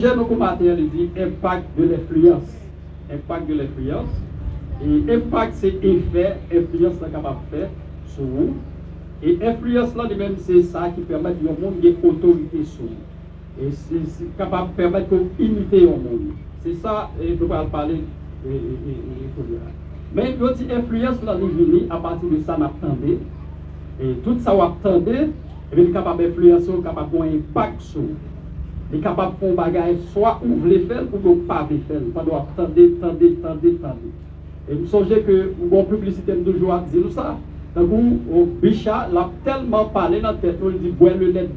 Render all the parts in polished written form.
J'ai nos commentaires, il dit impact de l'influence. Impact de l'influence. Et impact, c'est effet, influence, là, capable de faire sur vous. Et influence, là, lui-même, c'est ça qui permet au monde de autorité sur vous. Et c'est capable de permettre de imiter au monde. C'est ça, et nous allons parler. Mais il y a une influence, là, qui à partir de ça, on attendait. Et tout ça, on attendait, et il est capable d'influencer, capable d'avoir un impact sur vous. Il est capable de faire un bagage, soit vous voulez faire ou vous ne pas faire. Vous doit attendre. Et vous songez que mon publicité me toujours dit nous ça. Donc, au Bichat, l'a tellement parlé dans la tête, il dit boire le lait.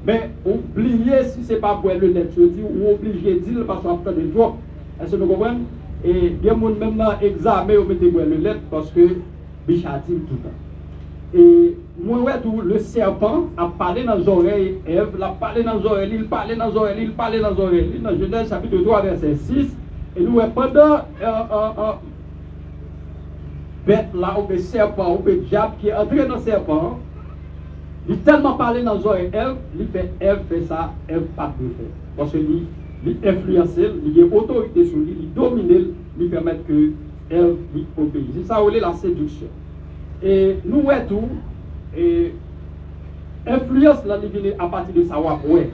Mais oubliez si ce n'est pas boire le lait, je dis, ou obligé de dire parce qu'on a de drop. Est-ce que vous comprenez? Et il y a même dans l'examen, vous mettez boire le lait parce que Bichat dit tout le temps. Et moi, le serpent a parlé dans les oreilles, Ève, il a parlé dans les oreilles, il parlait dans les oreilles. Dans Genèse chapitre 3, verset 6, et nous, pendant bête là, ou le serpent, ou le diable qui est entré dans le serpent, il a tellement parlé dans les oreilles, Ève fait ça, Ève pas de faire. Parce qu'il influence, il a autorité sur lui, il domine, il permet que Ève lui obéisse. C'est ça, c'est la séduction. Et nous, tout, et influence là, il vient à partir de savoir ouais.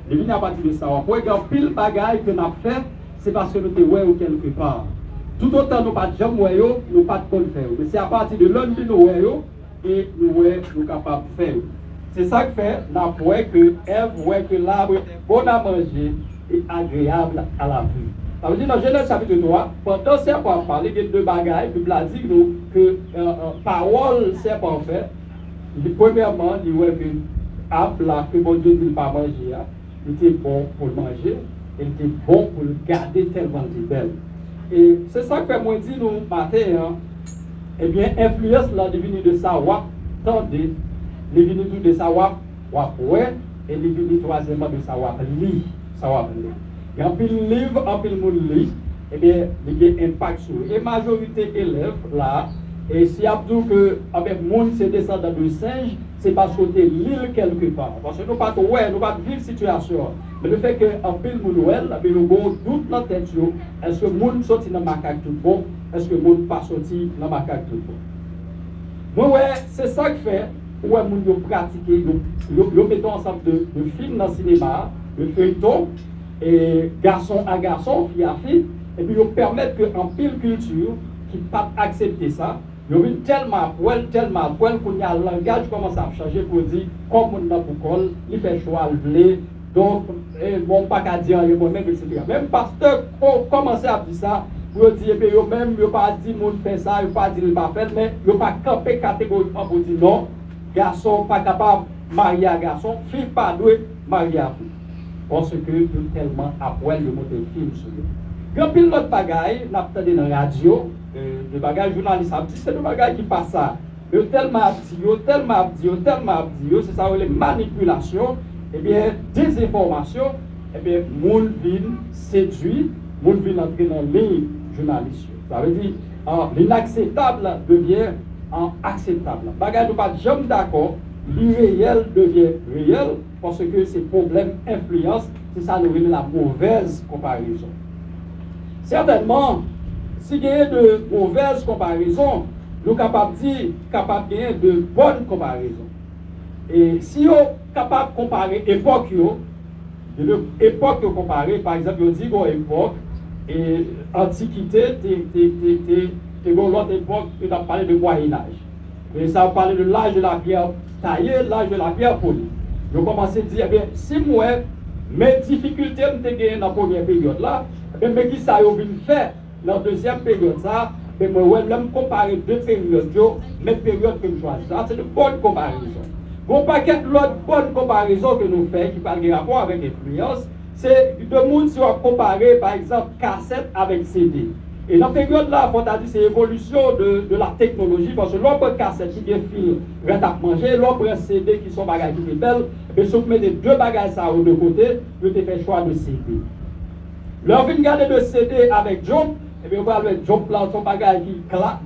Il vient à partir de savoir ouais. Il y a pile bagaille que nous avons fait, c'est parce que nous sommes ouais ou quelque part. Tout autant nous pas de jamais ouais, nous pas de faire. Mais c'est à partir de l'un de nous ouais et nous ouais, nous capables de faire. C'est ça que fait, nous avons que Ève ouais que l'arbre est bon à manger et agréable à la vue. Ça veut dire dans Genèse chapitre 3, pendant que serpent parle, il y a deux bagailles, puis il a dit que parole serpent fait. Premièrement, il dit que l'arbre là, que mon Dieu ne dit pas manger, il était bon pour le manger, il était bon pour le garder tellement belle. Et c'est ça que fait moi dire nous matin, eh bien, influence là devenu de savoir, tendez, devenu de savoir, ouais, et devenu troisièmement de savoir lire, Il y a un pile livre, un pile monde lit, eh bien, il y a un impact sur eux. Et majorité élèves là, et si Abdou que avec monde c'est descendant de singe, c'est parce que tu l'île quelque part. Parce que nous pas ouais, nous pas vivre situation. Mais le fait que un pile monde ouais, nous avons doute dans tête est-ce que monde sorti dans macaque tout bon, est-ce que monde pas sorti dans macaque tout bon. Moi ouais, c'est ça que fait ouais monde yo pratiquer, yo mettons ensemble de films dans le cinéma, de feuilletons et garçon à garçon, fille à fille, et puis ils permettent qu'en pile culture qui ne pas accepter ça, ils ont tellement poil qu'on y a le langage commence à changer pour dire comme on a pour col, il fait choix le donc bon pas qu'à dire moi-même etc. Même pasteur commence à dire ça pour dire que yo même yo pas dit monde fait ça, yo pas dit il pas fait mais yo pas camper catégoriquement pour dire non, garçon pas capable marier à garçon, fille pas doué marier à fille. Parce que tellement après le monter film sur lui. Quand pile l'autre bagaille, n'a pas dans la radio, le bagage journaliste a dit c'est le bagage qui passe ça. Tellement abdi, c'est ça les manipulations, et bien désinformation, et bien monde vient séduit, monde vient entrer dans les journalistes. Ça veut dire l'inacceptable devient acceptable. Bagage nous pas jamais d'accord. L'irréel devient réel parce que ces problèmes influencent, c'est ça nous la mauvaise comparaison. Certainement, si il y a de mauvaises comparaisons, nous sommes capables de gagner de bonnes comparaisons. Et si on est capable de comparer l'époque, comparer, par exemple, on dit qu'on époque, et Antiquité, c'est l'autre époque, on a parlé de Moyen-Âge. Et ça a parlé de l'âge de la pierre taillée, l'âge de la pierre polie. Je commence à dire, eh bien, si moi, mes difficultés me gagnées dans la première période là, eh bien, mais qui ça a fait dans la deuxième période ça, eh bien, moi, je vais comparer deux périodes, mes périodes que je choisis. Ça, c'est une bonne comparaison. Bon paquet l'autre bonne comparaison que nous faisons, qui parle de rapport avec l'influence, c'est de monde si on comparer, par exemple, cassette avec CD. Et dans cette période-là, on a dit c'est l'évolution de la technologie, parce que l'on prend cassette qui est fil, reste à manger, l'on prend CD qui sont bagages qui sont belles, et si vous mettez deux bagages ça de côté, vous avez fait choix de CD. L'on vient garder de CD avec Job, et bien vous allez Job là, son bagage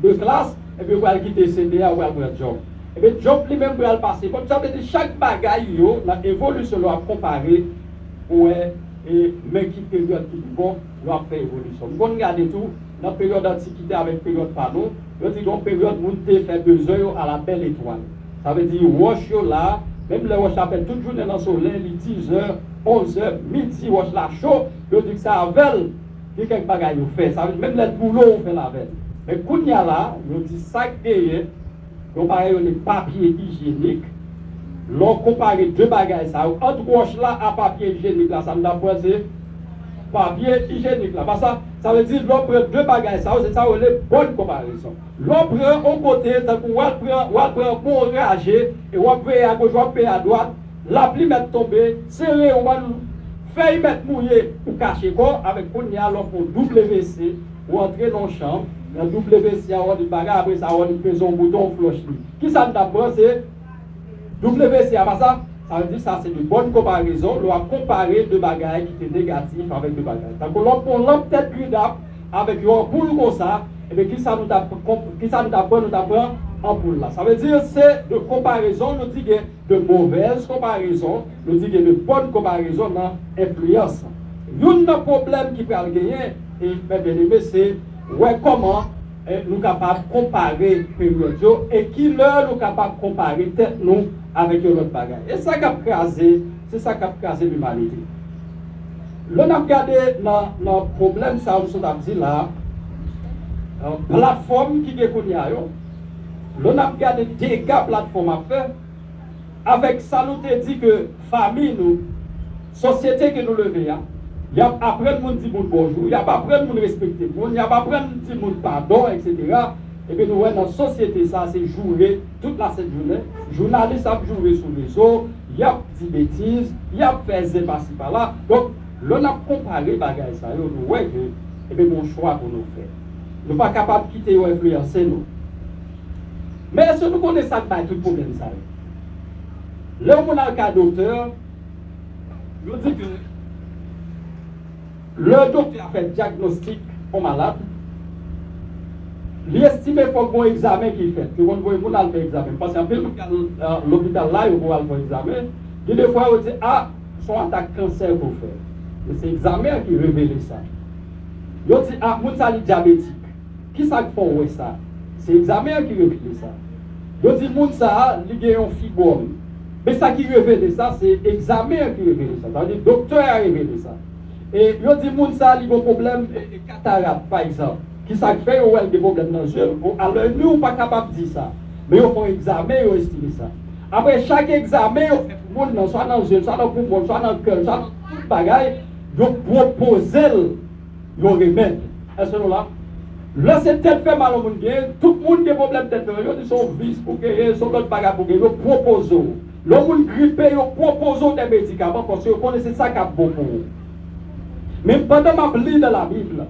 de classe, et puis vous allez quitter CD, vous allez prendre Job. Et bien Job lui-même va le passer. Comme ça veut dire chaque bagage, l'évolution doit comparer ouais, et mais qui période qui bon, nous avons fait évolution. Nous regardons tout, dans la période d'antiquité avec la période panneau, nous disons période où nous fait 2 heures à la belle étoile. Ça veut dire, roche là, même les roches appellent toute journée dans le soleil, les 10 heures, 11 heures, midi, roche là chaud, nous disons que ça avait quelque bagaille nous fait. Ça veut dire, même les boulots, on fait la veille. Mais quand il y a là, nous disons ça que nous parlons de papier hygiénique. L'on compare 2 bagages, ça, entre roche là à papier hygiénique, là, ça nous a c'est papier hygiénique là. Ça veut dire l'on prend 2 bagages, ça, c'est ça, les bonnes comparaisons. L'on prend au côté, on prend pour réagir, et on prend à gauche, on prend à droite, la pluie met tomber, serré, on va nous faire mettre mouillé pour cacher quoi, avec qu'on y a l'on pour WC, ou entrer dans la chambre, dans WC, on a des bagages, après ça, on a un bouton, flush. Qui ça nous apprend, c'est WC, ça veut dire ça, c'est de bonnes comparaisons. On a comparé 2 bagages qui étaient négatifs avec 2 bagages. Donc, on a peut-être plus d'ap avec un poule comme ça, et bien qui ça nous apprend en poule là. Ça veut dire c'est de comparaison, nous dit de mauvaises comparaisons, nous dit de bonnes comparaisons dans l'influence. Un problème qui peut gagner, et bien aimé, c'est ouais, comment nous sommes capables de comparer périodes et qui leur nous sommes capables de comparer tête nous avec l'autre bagage. Et ça qui a crasé, c'est ça qui a crasé l'humanité. L'on a regardé dans le problème, ça nous a dit là, plateforme qui est connue, l'on a regardé dégâts plateforme à faire, avec ça nous a dit que famille nous, société que nous levons, il y a après le monde dit bonjour, il y a pas après le monde respecter le monde, il y a pas après le monde pardon, etc. Et puis nous voyons dans la société, ça c'est jouer toute la cette journée. Journalistes ont joué sur les réseau, il y a des bêtises, il y a fait par-ci par-là. Donc, l'on a comparé les bagages, ça, nous voyons que c'est mon choix pour nous faire. Nous ne sommes pas capables de quitter ou influencer nous. Mais est-ce que nous connaissons ça dans tout problème ça? Là où on a le cas docteur, nous dit que le docteur a fait diagnostic au malade. Il estime qu'il faut un examen qu'il fait. Tout le monde voit un examen. Parce qu'en plus, l'hôpital là, il faut un examen. Et des fois, on dit, ah, son attaque cancer pour faire. Et c'est l'examen qui révèle ça. Il dit, ah, mon est diabétique. Qui ça fait ça? C'est l'examen qui révèle ça. Il dit, mon ça, il a un fibrome. Mais ça qui révèle ça, c'est l'examen qui révèle ça. C'est-à-dire, le docteur a révélé ça. Et il dit, mon ça, il a un problème de cataracte, par exemple. Qui ça fait ou elle des problèmes dans les yeux. Alors nous, on n'est pas capable de dire ça. Mais on fait un examen et on estime ça. Après chaque examen, on fait pour le monde, soit dans les yeux, soit dans le poumon, soit dans le cœur, soit dans tout le bagage, on propose le remède. Est-ce que nous là? Là, c'est tête fait mal au monde, tout le monde a des problèmes tête fait. Ils sont vis pour guérir, son autre bagage pour guérir, ils proposent. Le monde grippé, ils proposent des médicaments parce qu'ils connaissent ça qui est bon pour eux. Mais pendant ma lis dans la Bible,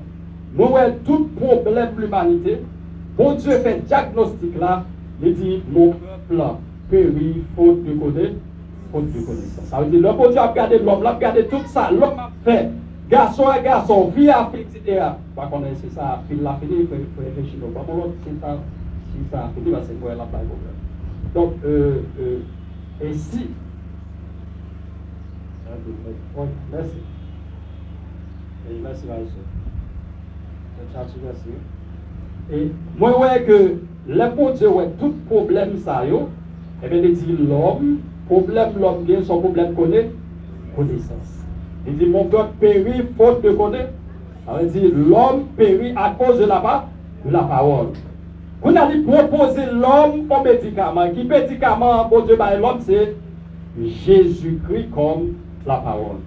nous voyons tout problème de l'humanité. Bon Dieu fait diagnostic là, il dit mon peuple périt faute de connaissance. Ça veut dire le bon Dieu a regardé l'homme, il a regardé tout ça, l'homme a fait. Garçon à garçon, vie à fille, etc. Pas qu'on ait ça, il l'a fini, il faut réfléchir. Pas pour l'autre, si ça a fini, c'est pour elle la blague. Donc, et si. Merci. Et merci, Maïs. Et moi, ouais, que le bon Dieu, ouais, tout problème, ça, yo, et bien, il dit l'homme, l'homme, bien, son problème connaissance. Il dit, mon peuple périt faute de connaissance. Ça veut dire, l'homme périt à cause de la parole. On a dit proposer l'homme au médicament. Qui médicament, bon Dieu, l'homme, c'est Jésus-Christ comme la parole.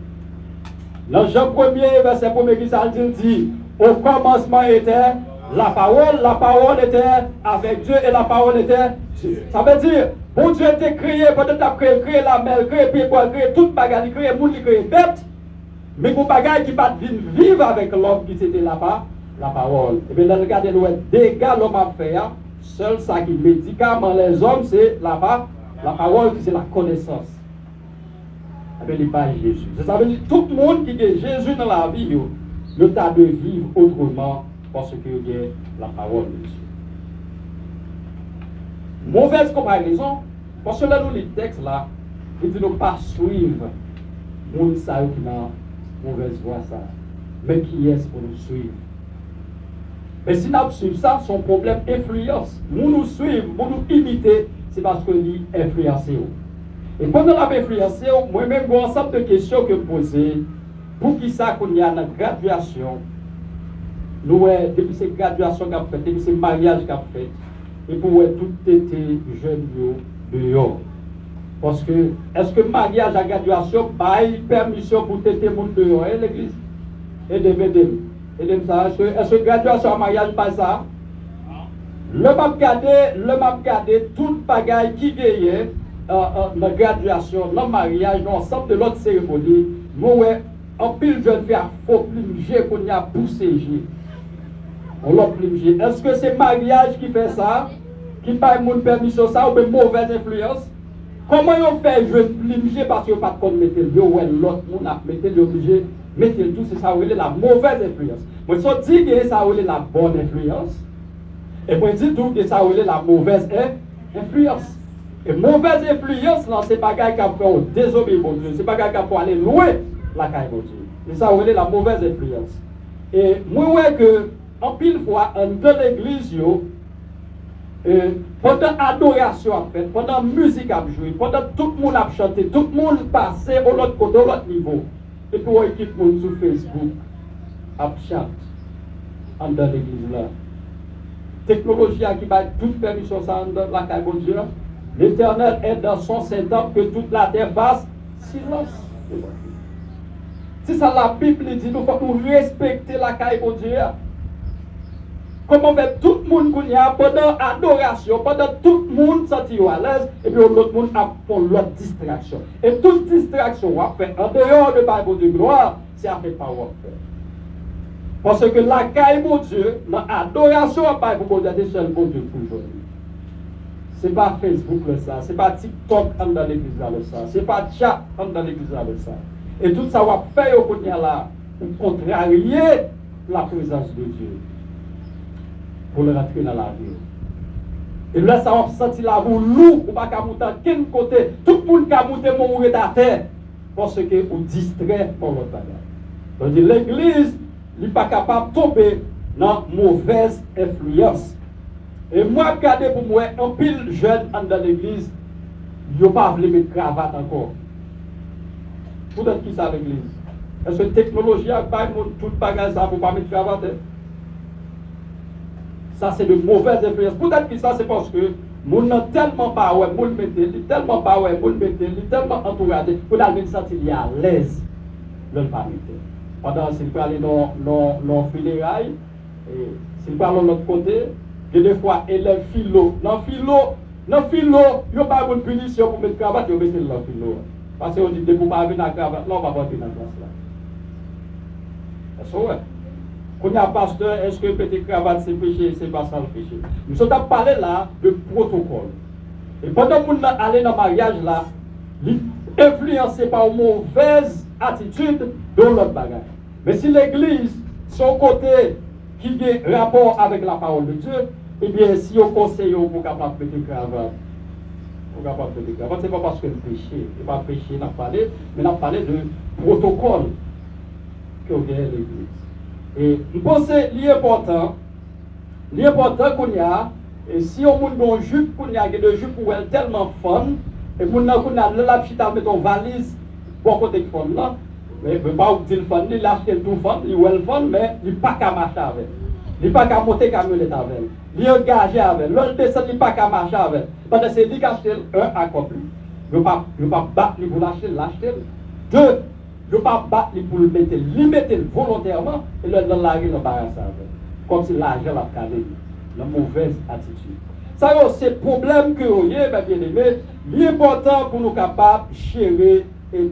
Dans Jean 1er, verset 1er, qui ça dit, au commencement était la parole était avec Dieu et la parole était Dieu. Ça veut dire, bon Dieu était créé, peut-être a créé la mer, créé people, créé toute bagarre, créé monde, créé bête, mais pour bagarre qui va vivre avec l'homme qui c'était là-bas, la parole. Et bien, regardez, nous, dégâts l'homme a fait, seul ça qui médicament les hommes, c'est là-bas, la parole, c'est la connaissance. Et bien, il n'est pas Jésus. Ça veut dire, tout le monde qui est Jésus dans la vie, le tas de vivre autrement parce que il y a la parole de Dieu. Mauvaise comparaison, parce que là, nous, les textes là, ils ne disent pas suivre Moun sa yo qui nan mauvaise voie ça. Mais qui est-ce pour nous suivre? Mais si nous suivons ça, son problème influence. Nous suivons, nous imiter, c'est parce que nous influencons. Et pendant la influencé, moi-même, j'ai un ensemble de questions que je poser. Pour qui ça qu'on y a dans la graduation, nous, depuis cette graduation qu'on a fait, depuis ce mariage qu'on a fait, et pour tout était jeune dehors. Parce que, est-ce que mariage à graduation a permission pour téter monde dehors, l'église? Et de m'aider. Et de ça, est-ce que graduation à mariage pas ça? Le m'a gardé toute bagaille qui gagnait dans la graduation, dans le mariage, dans l'ensemble de l'autre cérémonie. Moi, en pile jeune fille, il faut plonger qu'on y a poussé. On l'a plongé. Est-ce que c'est mariage qui fait ça? Qui paye mon permission ça ou une mauvaise influence? Comment on fait jeune plonger parce qu'on n'a pas de mettre le ou l'autre monde a mettre le obligé mettre tout, c'est ça où est la mauvaise influence. Moi, je dis que ça où est la bonne influence. Et moi, je dis tout que ça où est la mauvaise influence. Et mauvaise influence, là, c'est pas quelqu'un qui a fait désobéir mon Dieu. C'est pas quelqu'un qui a aller loin la caille mon Dieu. Et ça où est la mauvaise influence. Et moi, ouais que, en pile fois, dans l'église, pendant l'adoration à fait, pendant la musique à jouer, pendant tout le monde a chanté, tout le monde passait au l'autre côté, au l'autre niveau. Et puis on équipe monde sur Facebook à chat dans l'église là. Technologie qui va toute permission ça dans la caille de Dieu. L'Éternel est dans son Saint-Temple que toute la terre fasse silence. C'est ça la Bible dit, nous faut respecter la caille de Dieu. Comment fait tout le monde qu'on y a pendant l'adoration, pendant tout le monde sentit à l'aise, et puis l'autre monde a pour l'autre distraction. Et toute distraction, on fait en dehors de la Bible de gloire, c'est à faire par faire. Parce que la caille de Dieu, dans l'adoration à la Bible de Dieu, c'est seul bon Dieu pour aujourd'hui. Ce n'est pas Facebook le ça, ce n'est pas TikTok dans l'église là le ça, ce n'est pas chat dans l'église là le ça. Et tout ça va faire au côté là pour contrarier la présence de Dieu. Pour le rentrer dans la vie. Et là, ça va sentir la roue lourde, ou pas qu'à monter de quel côté. Tout le monde qui a monté mourir à terre. Parce que vous distrait par l'autre bagage. Donc l'église n'est pas capable de tomber dans mauvaise influence. Et moi, regardez pour moi, un pile jeune dans l'église, il n'a pas voulu mettre cravate encore. Peut-être qui ça l'église? Est-ce que la technologie a pas tout le bagage ça pour ne pas mettre cravate? Ça, c'est de mauvaise influence. Peut-être que ça, c'est parce que mon n'a tellement pas ouais, mon mettait, tellement pas ouais, mon mettait, tellement entouré, pour la même sentir à l'aise de ne pas mettre. Pendant s'il peut aller dans funérailles, et s'il parle de l'autre côté, et des fois, élève philo. Dans philo, il n'y a pas de punition pour mettre cravate, il y a mettre dans philo. Parce qu'on dit, dès que vous ne pas venir dans la cravate, là, on va pas venir dans la classe là. C'est ça, ouais. Quand il y a un pasteur, est-ce que petit cravate c'est péché, c'est pas ça le péché? Nous sommes parlé là de protocole. Et pendant que nous allons dans le mariage là, influencé par une mauvaise attitude dans l'autre bagage. Mais si l'église, son côté qui a rapport avec la parole de Dieu, eh bien si on conseille pour capable de mettre cravate, c'est pas parce que le péché, c'est pas péché, n'a parlé, mais n'a parlé de protocole que vous avez l'église. Et je pense que l'important qu'on y a, et si on a une jupe qu'on y a, des jupes où elle est tellement fun, et qu'on a la petite mettre en valise pour côté de fun là, mais je ne peux pas vous dire le fun, il a acheté tout fun, il est fun, mais il n'est pas qu'à marcher avec. Il n'est pas qu'à monter camionnette avec. Il est engagé avec. L'autre descend, il n'est pas qu'à marcher avec. Parce que c'est lui qui a acheté un accompli. Il ne peut pas battre pour l'acheter. Deux, je ne peux pas battre pour le mettre, volontairement, et le dans la rue, le barrage avec. Comme si l'argent l'a calé. La mauvaise attitude. Ça, c'est le problème que vous avez, bien aimé. L'important pour nous capables de gérer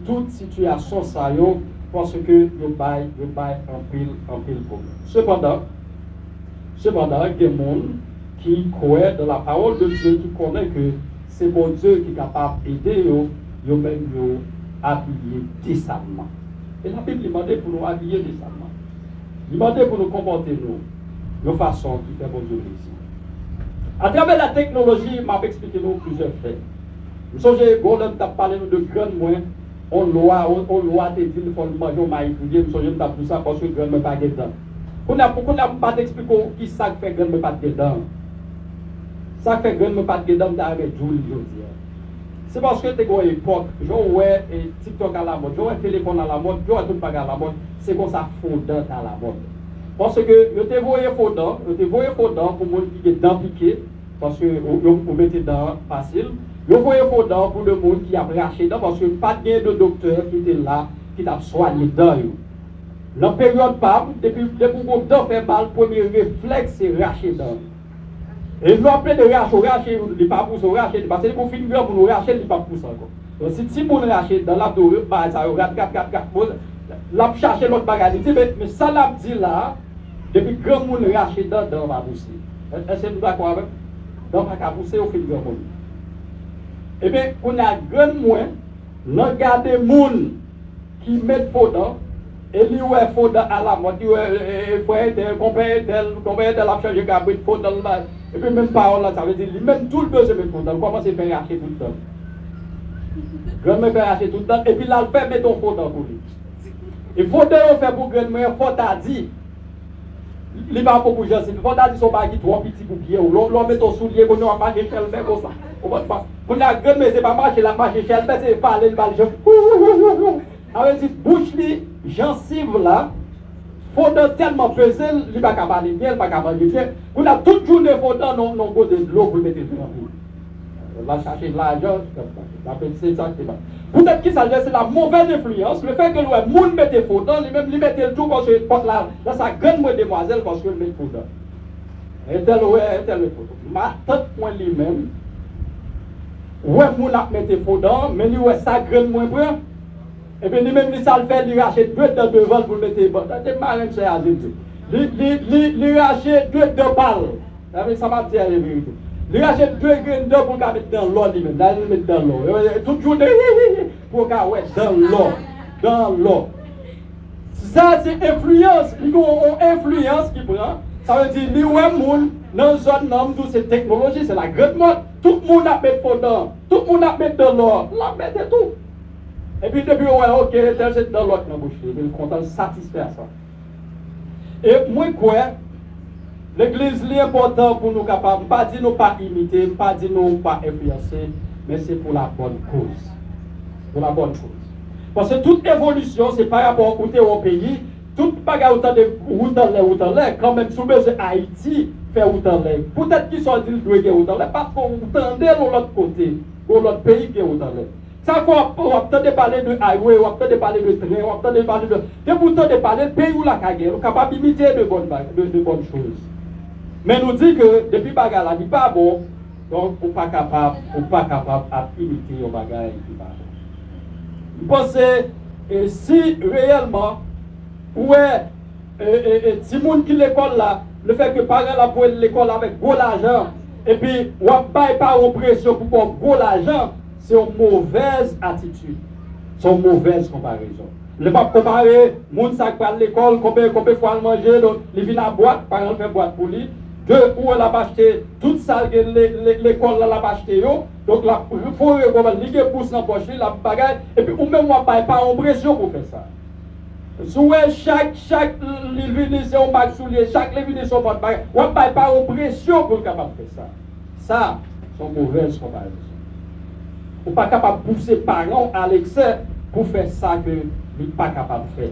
toute situation, ça parce que nous bail en pile problème. Cependant, il y a des gens qui croient dans la parole de Dieu, qui connaissent que c'est bon Dieu qui est capable d'aider eux, même habiller décemment. Et la Bible demande pour nous habiller décemment. Il demande pour nous comporter de façon qui fait bon Dieu plaisir. À travers la technologie, je vais expliquer nous plusieurs faits. Vous savez, Golem t'a parlé de grands moyens on loi te dit il faut manger au maïs fouillé, je me tape tout ça parce que grain me pas dedans. Pourquoi n'a pas t'expliquer qui ça fait grain me pas dedans. Ça fait grain me pas dedans avec Jules aujourd'hui. C'est parce que tu as une époque, j'ai TikTok à la mode, j'ai un téléphone à la mode, j'ai tout pas à la mode, c'est comme ça fondant à la mode. Parce que je te voyais fondant pour les gens qui est dans piqué, parce que vous mettez dans facile. Je voyais fondant pour le monde qui a raché dedans, parce que pas de docteur qui était là, qui t'a soigné dedans. Dans la période pas, depuis que le dent fait mal, le premier réflexe c'est racher dedans. Et nous appelons de racher, il n'est pas pour se racher, parce que pour finir pour nous racher, il n'est pas pour ça encore. Donc si vous racher dans la tour, ça regarde 4, là chercher l'autre bagage, mais ça l'a dit là, depuis que grand monde racher dans va pousser. Est-ce que nous d'accord avec? Dans va pousser au fil grand monde. Eh bien, on a grand moins, nous regardons les gens qui mettent fondant, et lui ouais fondant à la mode, il faut être combien tel a changé cabrit fondant là. Et puis même parole là, ça veut dire, même tout le besoin de fondant, comment c'est faire racher tout le temps. Grand me faire racher tout le temps, et puis là, le fait mettre ton fondant pour lui. Et fondant, on fait pour grand me, faut t'a dit. Il va pas pour gens, faut t'a dit son bagage trop petit pour pied, ou l'on met ton soulier, qu'on a marché chez le comme ça. Pour la grand me, c'est pas marcher, la marcher chez le c'est parler, le balai. Avec dit, bouche li, gencive là, fondant tellement pesé, il va pas parler bien, il va pas parler bien. Vous avez toute journée fondant, non, de l'eau pour mettre dans l'eau. Là, chercher de l'argent, c'est ça qui va. Peut-être qu'il s'agit c'est la mauvaise influence, le fait que le monde mette fondant, lui-même, il mette le tout parce que là, ça gagne moins demoiselle parce que le met fondant. Et tel le photo. Ma tête point lui-même, ouais, moun a mette fondant, mais lui, ouais, ça gagne moins brun. Et puis, lui-même, ça le fait, il rachète deux dans devant pour le mettre bon. C'est marrant, c'est à dire. Il rachète deux de balles. Ça m'a dit la vérité. Il rachète deux graines d'eau pour le mettre dans l'eau lui-même. Là, il met dans l'eau. Toute journée, pour qu'il mette dans l'eau. Dans l'eau. Ça, c'est influence. Il y a une influence qui prend. Ça veut dire, lui, ouais, moun, dans une zone, tout c'est technologie, c'est la grande mode. Tout le monde a mis fondant. Tout le monde a mis dans l'eau. Là, mettez tout. Et puis depuis, ouais, ok, tel c'est dans l'autre bouche, il est content de satisfaire ça. Et moi, quoi, l'église est important pour nous capables, pas dire nous pas imiter, pas dire nous pas influencer, mais c'est pour la bonne cause. Pour la bonne cause. Parce que toute évolution, c'est par rapport au pays, toute bagarre autant de route en l'air, quand même, sous besoin Haïti, fait route en l'air. Peut-être qu'ils sont dit qu'il doit route en l'air, parce qu'on tendait de l'autre côté, ou l'autre pays qui est route en l'air. Ça fois, on entend parler de highway, on entend parler de train, on entend parler de... Et pourtant, de parler de pays où la carrière, on est capable d'imiter de bonnes choses. Mais nous dit que depuis bagarre là, n'est pas bon, donc on n'est pas capable d'imiter un bagage qui va bon. Je pense que si réellement, si les gens qui l'école là, le fait que les parents là pour l'école avec gros l'argent, et puis on ne paye pas en pression pour avoir gros l'argent, c'est une mauvaise attitude. C'est une mauvaise comparaison. Le pas comparer, les gens qui partent à l'école, combien de fois manger, donc ils viennent à boîte, les parents font boîte pour lui. Deux, où elle a acheté toute ça, l'école là l'a acheté, donc là, il faut liguer pour s'en pocher, la bagaille, et puis ou même on ne paye pas en pression pour faire ça. Chaque livre c'est un bac soulier, chaque livre c'est un bac bagaille, on ne paye pas en pression pour être capable de faire ça. Ça, c'est une mauvaise comparaison. On n'est pas capable de pousser les parents à l'excès pour faire ça que nous ne sommes pas capable de faire.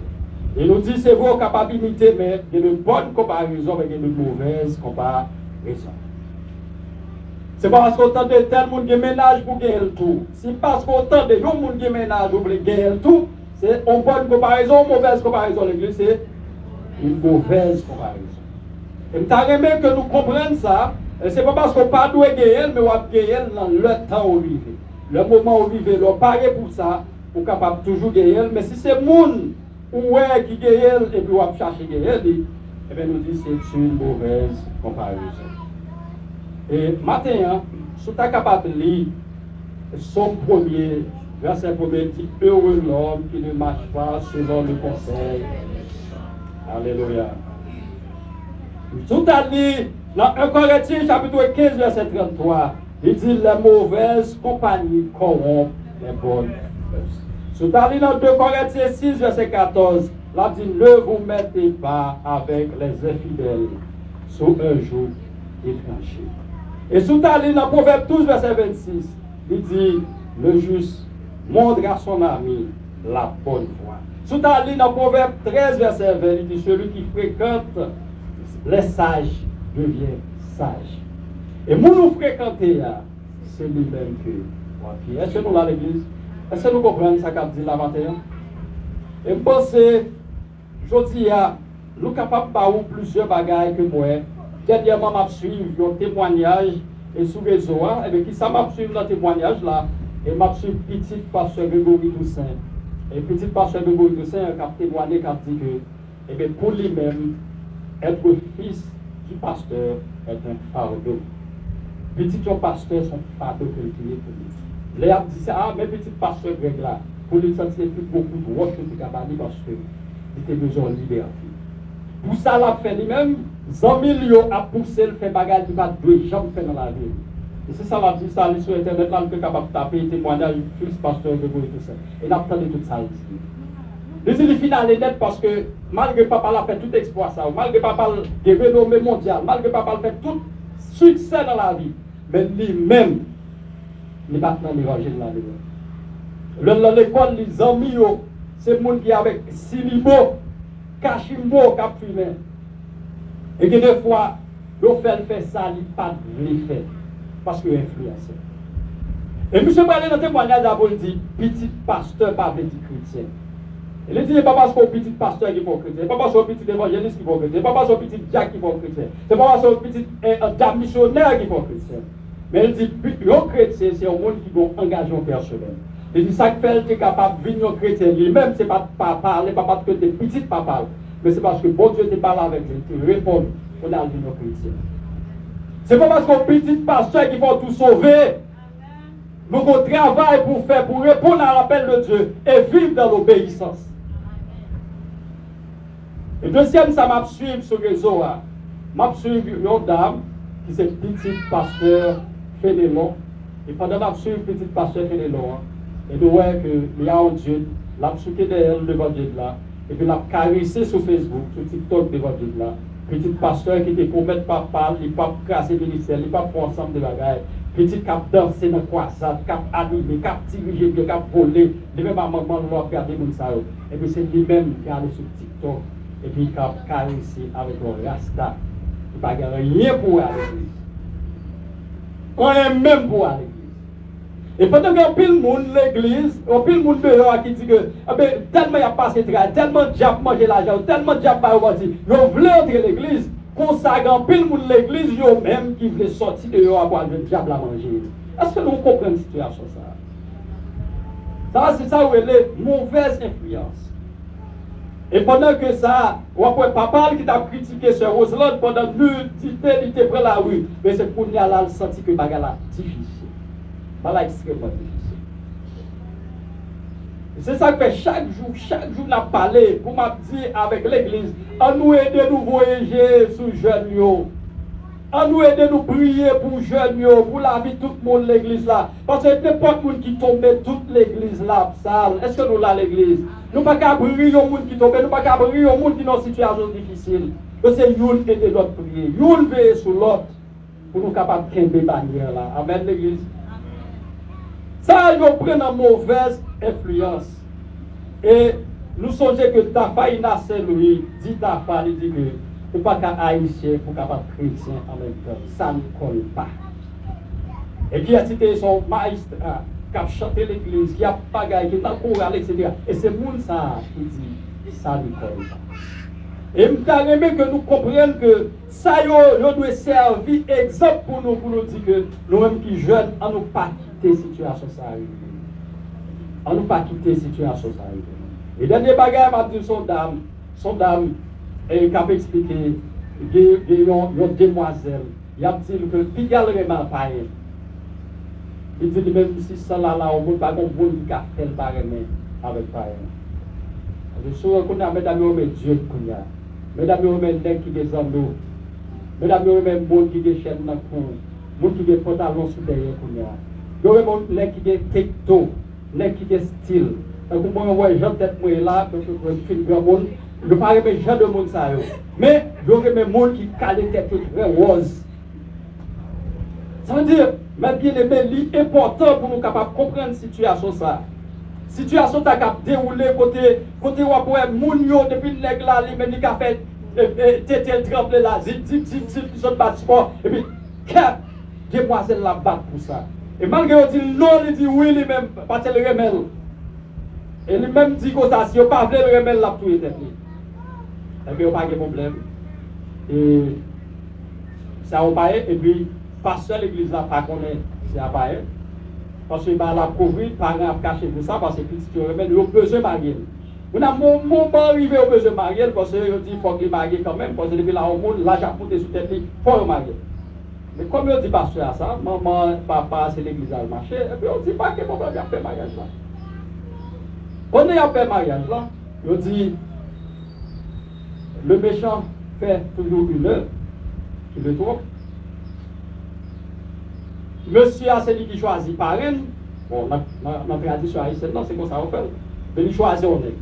Et nous disons c'est vrai, capable d'imiter, mais il y a de bonnes comparaisons, mais il y a de mauvaises comparaisons. C'est pas parce qu'on tente de tel monde qui ménage pour gagner le tout. C'est parce qu'on tente de gens qui ménage pour gagner le tout. C'est une bonne comparaison, une mauvaise comparaison. L'église, c'est une mauvaise comparaison. Et je aimé que nous comprenions ça. C'est pas parce qu'on ne peut pas gagner, mais on va gagner dans le temps où vivre. Le moment où vivre, on paraît pour ça, on est capable de toujours gagner. Mais si c'est le monde qui gagne et puis on va chercher gagner, eh bien nous disons que c'est une mauvaise comparaison. Et maintenant, si tu es capable de lire son premier, verset premier dit, heureux l'homme qui ne marche pas selon le conseil. Alléluia. Tout à l'heure, dans 1 Corinthiens chapitre 15, verset 33, il dit, les mauvaises compagnies corrompent les bonnes. Sous ta ligne dans 2 Corinthiens 6, verset 14, là dit ne vous mettez pas avec les infidèles sous un joug étranger. Et sous ta ligne dans Proverbe 12, verset 26, il dit le juste montre à son ami la bonne voie. Sous ta ligne dans Proverbe 13, verset 20, il dit celui qui fréquente les sages devient sage. Et nous fréquenter, c'est lui-même que. Est-ce que nous l'avons l'église? Est-ce que nous comprenons ce qu'a dit la matin? Et je pense que je dis, nous sommes capables de faire plusieurs bagages que moi. Dernièrement, je suis un témoignage et sur le réseau. Et bien, qui ça m'a suivi dans le témoignage là? Et m'a suivi petit pasteur Grégory Toussaint. Et petit pasteur Grégory Toussaint a témoigné, qui a dit que, et bien, pour lui-même, être fils du pasteur est un fardeau. Petit pasteur sont fardeau que le pour lui. Les gens disent, ah, mais petit pasteur Greg là, pour lui sentir plus beaucoup de roche que tu as parce qu'il était besoin de liberté. Pour ça, l'a fait lui-même, 100 millions à pousser le fait bagage qui va deux jambes faire dans la vie. Et c'est ça, l'a dit ça, sur Internet, là, on est capable de taper témoignage du fils pasteur de tout ça. Et on a entendu tout ça ici. Le dit, le final est net parce que malgré papa l'a fait tout exploit ça, malgré papa l'a renommé mondial, malgré papa l'a fait tout succès dans la vie, mais lui-même, il n'est pas dans les rangées de la vie. Dans l'école, les amis, c'est le monde qui est avec Silimo, Kachimbo, qui a fumé. Et que des fois, ils fait ça, ils ne pas le faire. Parce qu'il est influencé. Et M. Bralé, dans le témoignage, il dit petit pasteur, pas petit chrétien. Il dit, ce n'est pas parce qu'on petit pasteur qui faut chrétien, ce n'est pas parce qu'on petit évangéliste qui faut chrétien, ce n'est pas parce qu'on petit Jack qui faut chrétien, ce n'est pas parce qu'on petit dame missionnaire qui faut chrétien. Mais il dit, un chrétien, c'est un monde qui a un engagement personnel. Il dit, ça fait qu'il est capable de venir un chrétien lui-même, ce n'est pas parler, pas parce que tu es petit papa, mais c'est parce que bon Dieu te parle avec lui, tu réponds, on a vu un chrétien. Ce n'est pas parce qu'on petit pasteur qui va tout sauver. Nous avons travail pour faire, pour répondre à l'appel de Dieu et vivre dans l'obéissance. Et deuxième, ça m'a suivi sur le réseau. M'a suivi une dame qui est petit pasteur Fénélon. Et pendant que je suis petit pasteur Fénélon, et nous voyons qu'il y a un Dieu, l'a souqué derrière devant Dieu là, et puis l'a caressé sur Facebook, sur TikTok devant Dieu là. Petit pasteur qui était pour mettre papa, il pas casser le ministère, il pas pour ensemble de bagages. Petit cap danser dans la croisade, cap animé, cap diriger, cap voler, lui-même à maman l'a regardé mon ça. Et puis c'est lui-même qui est allé sur TikTok, et puis cap caressé avec le rasta. Il n'y a rien pour aller à l'église. On est même pour aller à l'église. Et pendant qu'il y a pile de monde l'église, il y a pile de monde dehors qui dit que tellement il y a passé de travail, tellement de diable manger l'argent, tellement de diable pas au dit, ils veulent entrer l'église, consacrant pile de monde l'église, ils même qui veulent sortir dehors pour aller le diable à manger. Est-ce que nous comprenons la situation ça? Ça, c'est ça où elle est mauvaise influence. Et pendant que ça, ou après papa qui t'a critiqué sur Roselaine pendant nudité, il était près la rue, mais c'est pour nous là, il senti que bagarre difficile. Bagarre extrêmement difficile. C'est ça que chaque jour, on a parlé pour m'a dit avec l'église, à nous aider nous voyager sous jeunes. À nous aider nous prier pour jeunes, pour la vie de tout le monde l'église là. Parce que n'importe qui qui tombe, toute l'église là, sale. Est-ce que nous là l'église? Nous ne pouvons pas briller au monde qui tombe, nous ne pouvons pas briller au monde qui est dans une situation difficile. C'est une aider l'autre prier, une veiller sur l'autre pour nous capables de créer bannières là. Amen l'église. Ça, nous prenons une mauvaise influence. Et nous songeons que Tafa Inassé lui dit Tafa, il dit que il ne peut pas haïtien pour capable chrétien en même temps. Ça ne colle pas. Et qui a cité son magistrat, qui a chanté l'église, qui a pagaille, qui a chorale, etc. Et c'est moun ça qui dit ça ne colle pas. Et je veux que nous comprenions que ça doit servir exemple pour nous dire que nous-mêmes qui jeunes, on ne pas quitter la situation ça arrive. On ne pas quitter la situation ça arrive. Et dernier bagage m'a dit son dame, et qui a expliqué, il y a une demoiselle, il a dit que puis il y a le mal pareil. Il dit même si ça là, on ne peut pas comprendre qu'il a fait le pareil avec pareil. Je suis reconnu à mesdames et Dieu qui a. Mesdames et messieurs qui des amours. Mesdames et messieurs, monde qui des chaînes dans le cou. Monde qui des pantalons sous derrière qui a. Mesdames et messieurs qui des tecto, qui des style. Comme on voit les gens tête moi là, je suis grand monde, je parle de gens de monde ça. Mais je veux mes monde qui calent tête très rose. Ça veut dire, mais bien aimé, c'est important pour nous capables de comprendre la situation ça. Situation ta cap dérouler côté ou après moun yo depuis nèg là lui même il a fait tétel tremblé là zip son bâtiment et puis cap demoiselle la battre pour ça et malgré dit non il dit oui lui même parce le remel et lui même dit que ça si on pas veut le remel là tout tête et puis on pas de problème et ça on pas et puis pasteur l'église là pas connaît c'est à pas parce que la couvrir, parents caché tout ça, parce que petit remède, ils ont besoin de marier. On a mon moment arrivé au besoin de marier, parce que dit faut qu'il marie quand même, parce que depuis là, au monde, l'argent monté sur tête, il faut marier. Mais comme on dit pasteur à ça, maman, papa, c'est l'église à marcher, et puis on dit pas que papa a fait mariage là. Quand il a fait mariage là, on dit, le méchant fait toujours une heure, tu le trouves. Monsieur a celui qui choisit parraine. Bon, dans la tradition haïtienne, c'est comme ça on fait. Mais il choisit on est.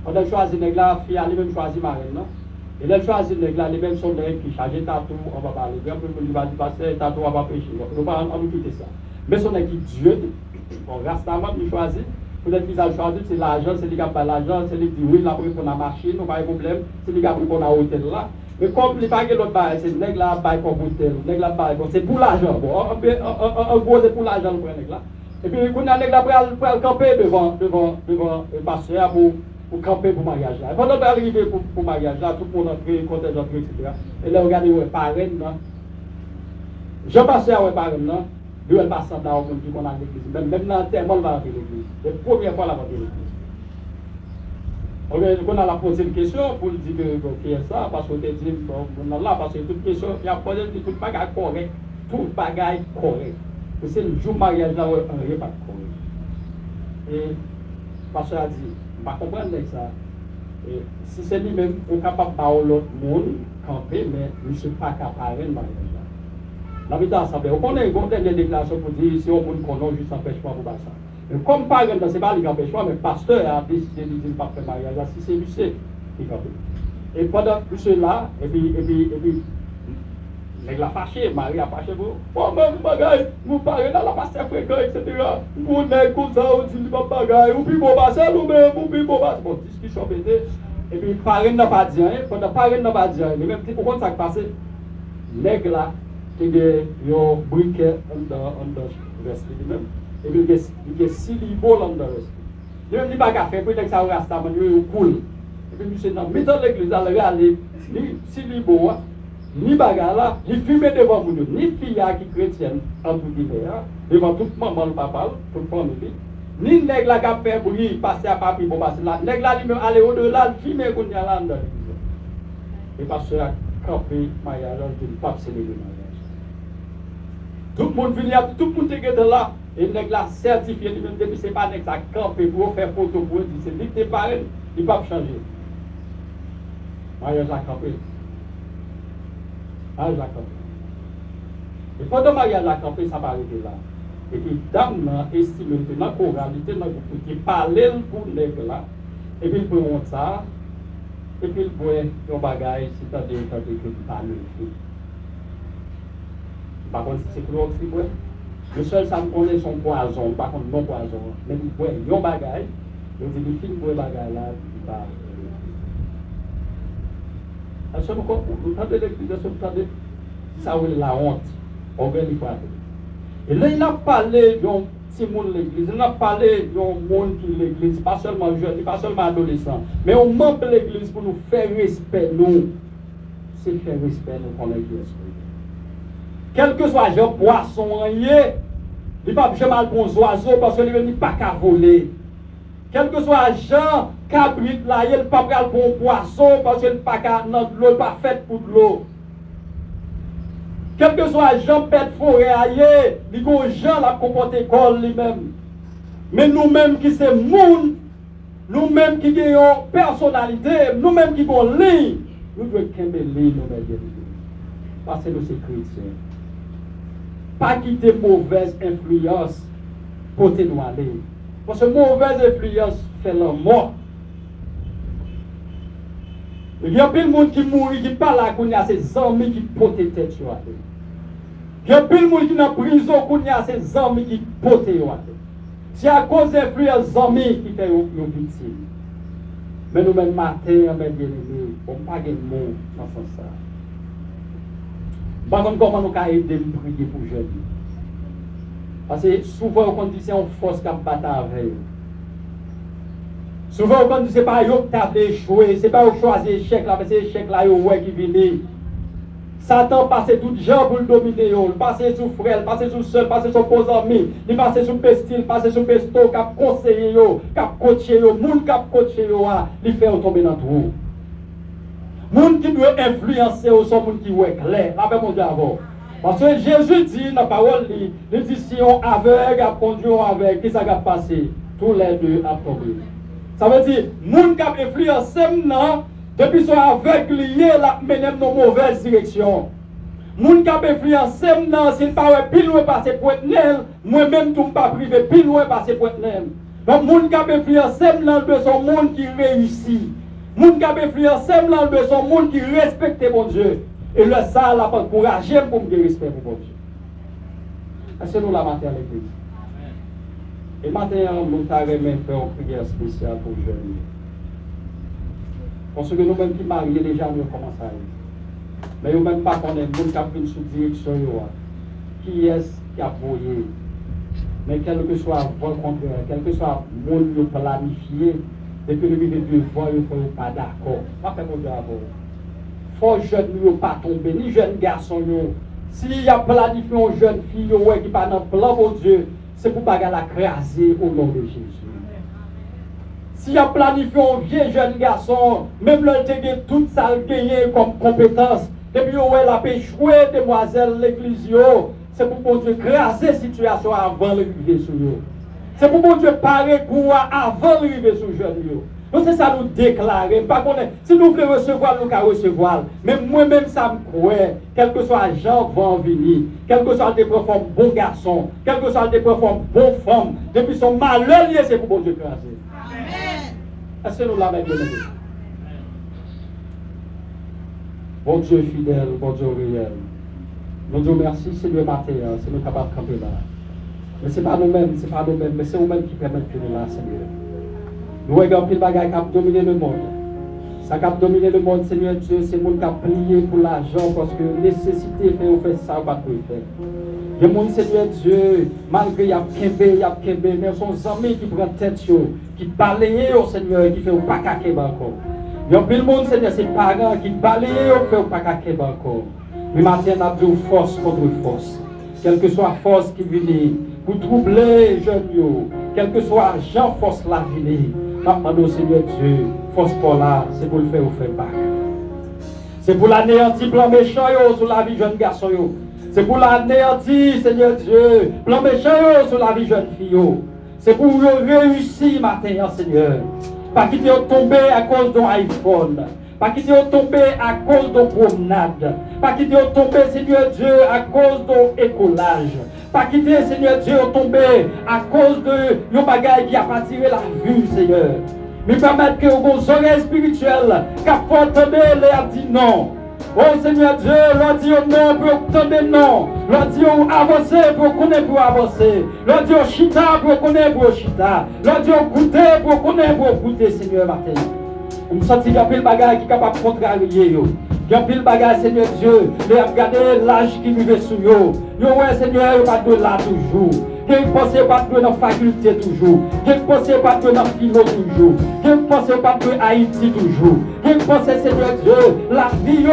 On a choisi nèg là, fille a lui-même choisi marraine, non? Et elle choisit nèg là, lui-même son nèg qui charge tatou, on va parler. Bien peu il va dire passer tatou, on va pécher. On va quitter ça. Mais son nèg qui Dieu, bon, rastaman il choisit. Peut-être qu'il a choisi, c'est l'argent, c'est lui qui a pas l'argent, c'est lui qui dit oui, là pour la machine, on pas de problème, c'est lui qui a pris pour la hôtel là. Mais comme il n'y a pas de l'autre bail, c'est nèg là bail comme hôtel, nèg là bail c'est pour l'argent. Bon, en gros c'est pour l'argent le nèg là. Et puis quand nèg là pour camper devant le pasteur pour camper pour mariage là. Pendant d'arriver pour mariage là, tout le monde entre contingent etc. Et là regardez ouais parraine là. Jean pasteur ouais parraine là. Lui elle passe là au dit qu'on a l'église. Même dans tellement va rentrer l'église. La première fois là va rentrer l'église. On a la posé une question pour dire que qui est ça parce que tu dit on là parce que toute question il y a posé toute bagaille correct, tout bagaille correct. C'est le jour mariage là on n'est pas correct. Et pasteur a dit pas comprendre ça. Et si c'est lui même on capable de l'autre monde camper mais je suis pas capable de mariage là. La vie d'assemblée, on connaît une dernière déclaration pour dire si on connaît juste empêche pas pour ça. Mais comme par exemple, c'est pas les empêche pas, mais le pasteur a décidé de dire qu'il ne pas faire mariage, si c'est lui, c'est qui campe. Et pendant tout cela, et puis, la fâché, Marie a fâché pour, oh, même bagaille, vous parlez dans la pasteur fréquent, etc. Vous n'êtes comme ça, on dit pas bagaille, ou puis bon bassin, ou même, ou puis bon bassin. Bon, discussion pété. Et puis, parrain n'a pas dit rien, pendant parrain n'a pas dit rien. Mais même, pourquoi ça passe? Nègre là, qui a un briquet dans le reste lui-même, et puis il y a 6 libres dans le reste. Il n'y a pas qu'à faire, peut-être que ça va rester, mais il cool. Et puis, monsieur, dans l'église, il y a 6 libres. Ni bagarre là, ni fumer devant vous, ni fille qui chrétienne, en tout cas, devant toute maman, le papa, toute famille, ni nègre là qui a fait bruit, passer à papier pour passer là, nègre là lui-même aller au-delà, fumer qu'on y a là dedans. Et pasteur a campé, mariage, je ne pas célébrer mariage. Tout le monde vient, tout le monde est là, et nègre là certifié lui-même, depuis c'est pas nègre ça campé pour faire photo pour dire, c'est lui qui est pareil, il ne peut pas changer. Mariage a campé. Mariage a campé. Et pendant le mariage a campé, ça va arrêter là. Et puis, dame estime que dans la choralité, dans le groupe qui parlait pour nègre là, et puis il peut monter ça, et puis il peut un bagage, c'est-à-dire qu'il parle. Par contre, c'est que l'autre, le seul ça me connaît son poison, par contre non poison, mais il peut un bagage, il dit qu'il filme pour un bagage là, il parle. Est-ce que vous entendez l'église, est-ce que vous entendez ça ou la honte, on va lui parler. Et là, il a parlé d'un petit monde de l'église, il a parlé d'un monde qui est l'église, pas seulement jeune, pas seulement adolescent, mais on membre de l'église pour nous faire respect, nous. C'est faire respect, nous, pour l'église. Quel que soit le poisson, il ne peut pas jamais bon oiseau parce qu'il n'est pas qu'à voler. Quel que soit Jean, cabrit là, il ne peut pas prendre bon poisson parce qu'il n'est pas qu'à l'eau, il n'est pas fait pour de l'eau. Quel que soit Jean pète forêt ailleurs, il y a Jean la comporte école lui-même. Mais nous-mêmes qui sommes monde, nous-mêmes qui avons personnalité, nous-mêmes qui avons ligne, nous devons qu'aimer ligne, parce que nous sommes chrétiens. Pas quitter mauvaise influence pour nous aller. Parce que mauvaise influence fait la mort. Il y a plein de monde qui mourit, qui parle là, qu'on y a ses amis qui potent tête sur la tête. Il y a plein de monde qui est en prison, qu'on y a ses amis qui potent sur la tête. C'est à cause de l'influence des amis qui fait une victime. Mais nous-mêmes, matin, on bien aimé, on n'a pas de mots dans ce sens. Par contre, comment nous pouvons aider à prier pour les jeunes? Parce que souvent, on dit que c'est une force qui a battu avec eux. Souvent, on dit que ce n'est pas eux qui ont échoué, ce n'est pas eux qui ont choisi l'échec, mais c'est l'échec là qui vient. Satan passe tout gens pour le dominer, il passe sur frère, il passe sur seul, il passe sur vos amis, il passe sur pestil, il passe sur pesto, qui a conseillé, qui a coaché, le monde qui a coaché, il fait tomber dans tout. Le monde qui doit influencer, c'est le monde qui est clair. La mon Dieu avant. Parce que Jésus dit dans la parole, il dit si on aveugle a conduit avec, qu'est-ce qui va passer? Tous les deux à tomber. Ça veut dire, le monde qui a influencé maintenant, depuis son aveugle lié, la mené dans une mauvaise direction. Les gens qui ont influencé maintenant, s'ils ne sont pas plus loin passer pour être moi-même, je ne suis pas privé, plus loin passer pour être donc, les gens qui ont influencé maintenant, sont des gens qui réussit. Les gens qui ont influencé maintenant, sont des gens qui respectent mon Dieu. Et le ça, là, pour encourager pour me respecter pour mon Dieu. Est-ce que nous la matin à l'église? Et maintenant, nous avons fait une prière spéciale pour les jeunes. Parce que nous-mêmes qui mariés, déjà, nous commençons à aller. Mais nous-mêmes pas qu'on est, nous qui avons une sous-direction, qui est-ce qui a voyé. Mais quel que soit le contraire, quel que soit le monde planifié, depuis le milieu de devant, il ne faut pas d'accord. Pas faire mon Dieu avant. Il faut que les jeunes ne pas tomber, ni jeunes garçons. S'il y a planifié une jeune fille qui n'est pas dans le plan de Dieu, c'est pour ne pas la craser au nom de Jésus. S'il y a planifié un vieux jeune garçon, même le a tout ça gagné comme compétence, depuis où elle a échoué, demoiselle, l'église, c'est pour bon Dieu craser la situation avant d'arriver sur eux. C'est pour bon Dieu parer pour avant d'arriver sur les jeunes. Donc c'est ça nous déclarer. Pas qu'on est, si nous voulons recevoir, nous pouvons recevoir. Mais moi-même, ça me croit, quel que soit les gens vont venir, quel que soit des profs bons garçons, quel que soit des profs bons femmes, depuis son malheur, c'est pour bon Dieu craser. Est-ce que nous l'avons bien aimé? Bon Dieu fidèle, bon Dieu réel. Nous disons merci, Seigneur matin, c'est nous capables de camper là. Mais ce n'est pas nous-mêmes, mais c'est nous-mêmes qui permettent que nous là, Seigneur. Nous regardons le bagage qui a dominé le monde. Ça qui a dominé le monde, Seigneur Dieu, c'est le monde qui a prié pour l'argent parce que nécessité fait ou fait ça ou pas pour faire. Le monde, Seigneur Dieu, malgré il y a kébé, mais son amis qui prennent tête, qui balayent au Seigneur, qui fait pas caquer encore. Il y a plus le monde, Seigneur, c'est parents qui balayent au fait pas caquer encore. Mais maintenant, on a dit force contre force. Quelle que soit la force qui vient pour troubler les jeunes, quel que soit l'argent, force la vie. Maintenant, Seigneur Dieu, force pour là, c'est pour le faire ou faire pas. C'est pour l'anéantir plan méchant sur la vie jeune garçon. C'est pour l'anéantir, Seigneur Dieu, plan méchant sur la vie jeune fille. C'est pour réussir matin, Seigneur. Pas quitter tomber à cause d'un iPhone. Pas quitter tomber à cause de promenade. Pas quitter tomber, Seigneur Dieu, à cause de écolage. Pas quitter, Seigneur Dieu, tomber à cause de nos bagages qui a attiré la vue, Seigneur. Mais permettre que vos oreilles spirituelles, qu'à entendre les dit non. Oh Seigneur Dieu, leur dit non pour entendre non. Leur dit avancer pour connaître pour avancer. Leur dit chita pour connaître pour chita. Leur dit goûter pour connaître pour goûter, Seigneur matin. On me sentit qu'il y a plus de bagages qui sont capables de contrarier. Il y a plus de bagages, Seigneur Dieu. Mais regardez l'âge qui vivait sur eux. Ouais, Seigneur, il n'y a pas de là toujours. Il ne pense pas de dans la faculté toujours. Il ne pense pas de dans la philo toujours. Il ne pense pas de Haïti toujours. Il ne pense, Seigneur Dieu, la vie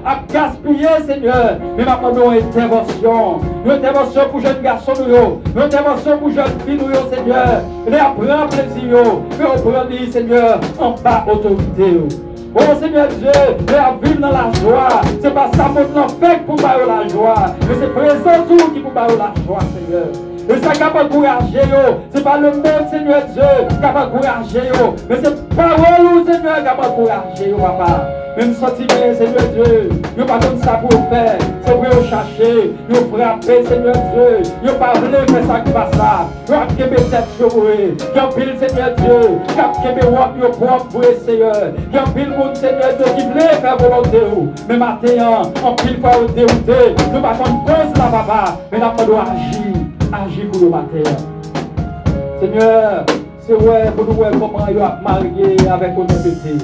a gaspillé, Seigneur. Mais maintenant, une intervention. Une intervention pour jeunes garçons, une intervention pour jeunes filles, Seigneur. Les apprendre plaisir. Mais on prend, Seigneur, en bas autorité. Oh Seigneur Dieu, les vivre dans la joie. C'est pas ça mon fait pour bailler la joie. Mais c'est présent tout qui pour bailler la joie, Seigneur. Et ça qui va encourager, ce n'est pas le même Seigneur Dieu qui va encourager, mais c'est parole Seigneur qui va encourager, papa. Même sorti bien, Seigneur Dieu, il n'y a pas comme ça pour faire, c'est pour chercher, il frapper, Seigneur Dieu, il n'y a pas voulu faire ça qui va ça, il y a qui me tête chevouée, il y a pile, Seigneur Dieu, qui me wap, il y a propre pour Seigneur, il y a pile monde, Seigneur Dieu, qui voulait faire volonté, mais maintenant, en pile fois au dérouté, nous ne pas qu'on cause là, papa, mais là, on doit agir pour le matin. Seigneur, c'est vrai pour nous voir comment il a marié avec honnêteté.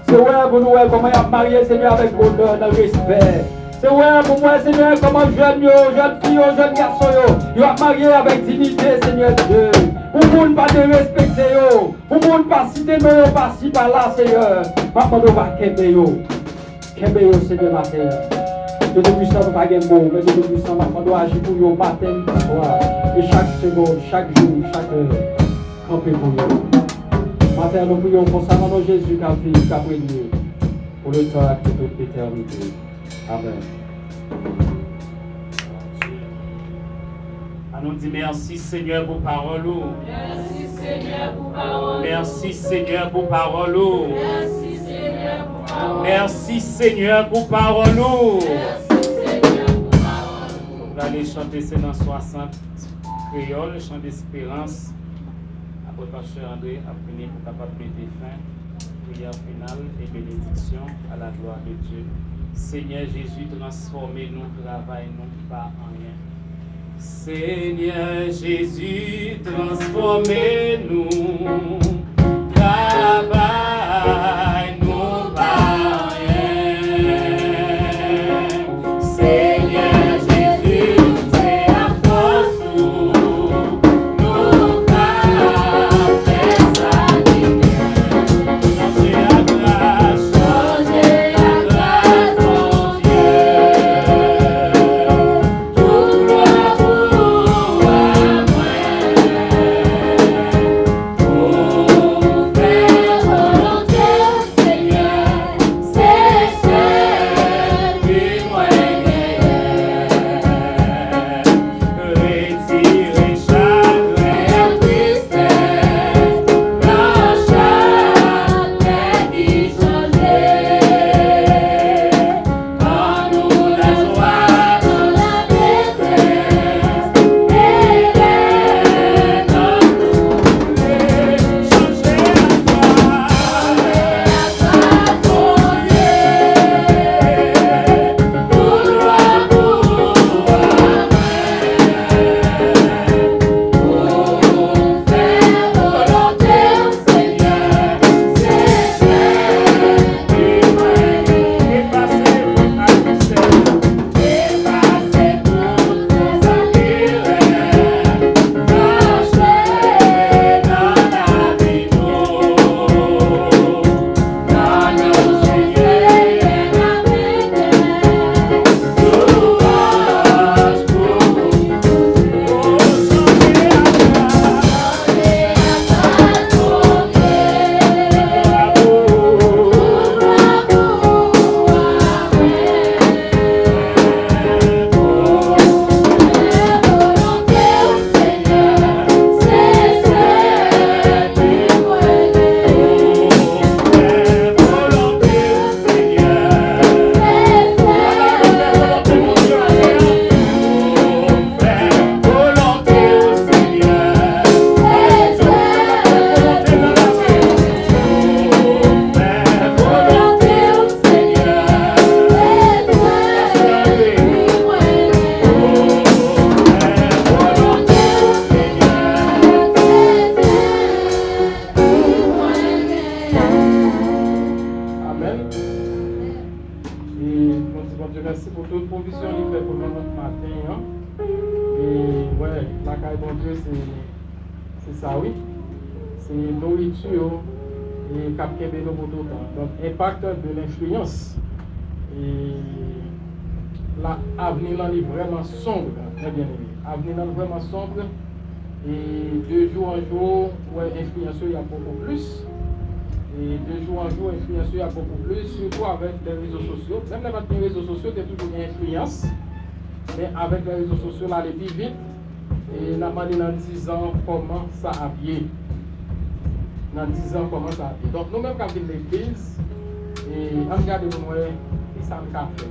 C'est vrai pour nous voir comment il a marié, Seigneur, avec bonheur, dans le respect. C'est vrai pour moi, Seigneur, comment jeune fille, jeune garçon, il a marié avec dignité, Seigneur Dieu. Pour ne pas te respecter, pour ne pas citer nous, pas ci, par là, Seigneur. Maintenant, on va Kembe, Seigneur, matin. Que de puissant, nous pas gagner bon, mais que de puissant, maintenant, on doit agir pour nous matin, soir. Et chaque seconde, chaque jour, chaque heure, camper pour nous. Matin, nous prions concernant Jésus qui a pris Dieu pour le temps et toute l'éternité. Amen. Nous disons merci Seigneur pour parole. Merci Seigneur pour parole. Merci Seigneur pour parole. Merci Seigneur pour parole. Merci Seigneur pour parole. Merci Seigneur pour parole. On va aller chanter c'est dans 60 créole, chant d'espérance. Après Pasteur André a fini pour capable mettre fin. Prière finale et bénédiction à la gloire de Dieu. Seigneur Jésus, transformez-nous, travaillez-nous pas en rien. Seigneur Jésus, transformez-nous, travaille-nous par rien. Seigneur Jésus, c'est à force nous pas faire ça divin. Changez la grâce, mon Dieu. Tout gloire pour moi. Pour faire volonté, Seigneur, c'est ce qui moi retirer chagrin, tristesse, dans chaque vie changer. En nous la joie dans la détresse, et l'aide dans nous changer à toi, mon Dieu. Pour gloire pour faire volonté, Seigneur, c'est ce qui moi effacer votre tristesse, effacer toutes vos amirés, marcher dans la vie dans nos sujets et la louange pour vous. Amen. Et nous disons Dieu merci pour toute provision qu'il fait pour nous notre matin. Hein. Et ouais, la caille bon Dieu, c'est ça, oui. C'est nourriture et cap kebe nous pour tout le temps. Donc, impact de l'influence. Et l'avenir là est vraiment sombre, très bien aimé. L'avenir là est vraiment sombre. Et de jour en jour, ouais, influence il y a beaucoup plus. Et de jour en jour, influence il y a beaucoup plus, surtout avec les réseaux sociaux. Même les réseaux sociaux, il y a toujours une influence. Mais avec les réseaux sociaux, là, les plus vite. Et nous avons demandé dans 10 ans comment ça a bien. Dans 10 ans, comment ça a bien. Donc, nous-mêmes, quand nous venons de l'église, et on regarde nous, et ça nous a fait.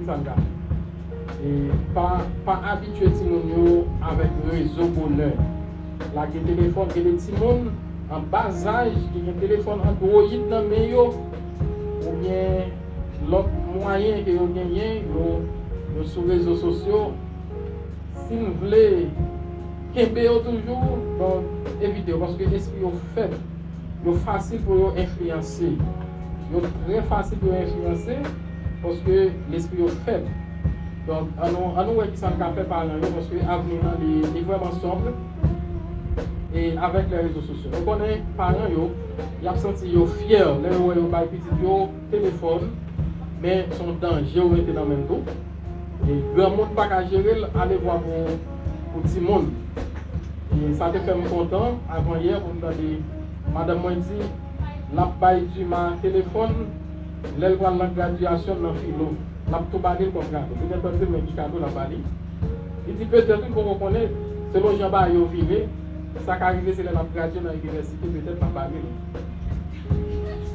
Ça nous a fait. Et pas habitué avec le réseau bonheur. Là, il y a des téléphones, il y a des petits monde en bas âge, il y a un téléphone Android dans le meilleur, ou bien l'autre moyen que vous gagnez sur les réseaux sociaux. Si vous voulez qu'aimer toujours, donc évitez, parce que l'esprit est faible, il est facile pour influencer. Il est très facile pour influencer parce que l'esprit est faible. Donc, à nous, voyons qui ça nous a fait par l'avenir parce que l'avenir est vraiment sombre. Et avec les réseaux sociaux. On connaît parents, ils ont senti fiers, les gens ont petit téléphone, mais son danger est dans le même dos. Et grand monde pas qu'à gérer, aller voir pour petit monde. Et ça te fait me content. Avant hier, on m'a dit, madame m'a dit, la baille du ma téléphone, l'elle voit la graduation dans le philo. La tout balle comme cadeau. Peut-être que le cadeau la balle. Il dit peut-être qu'on reconnaît, selon Jean-Baptiste, il vivait. Ça qui arrive, c'est la graduation dans l'université, peut-être pas parler.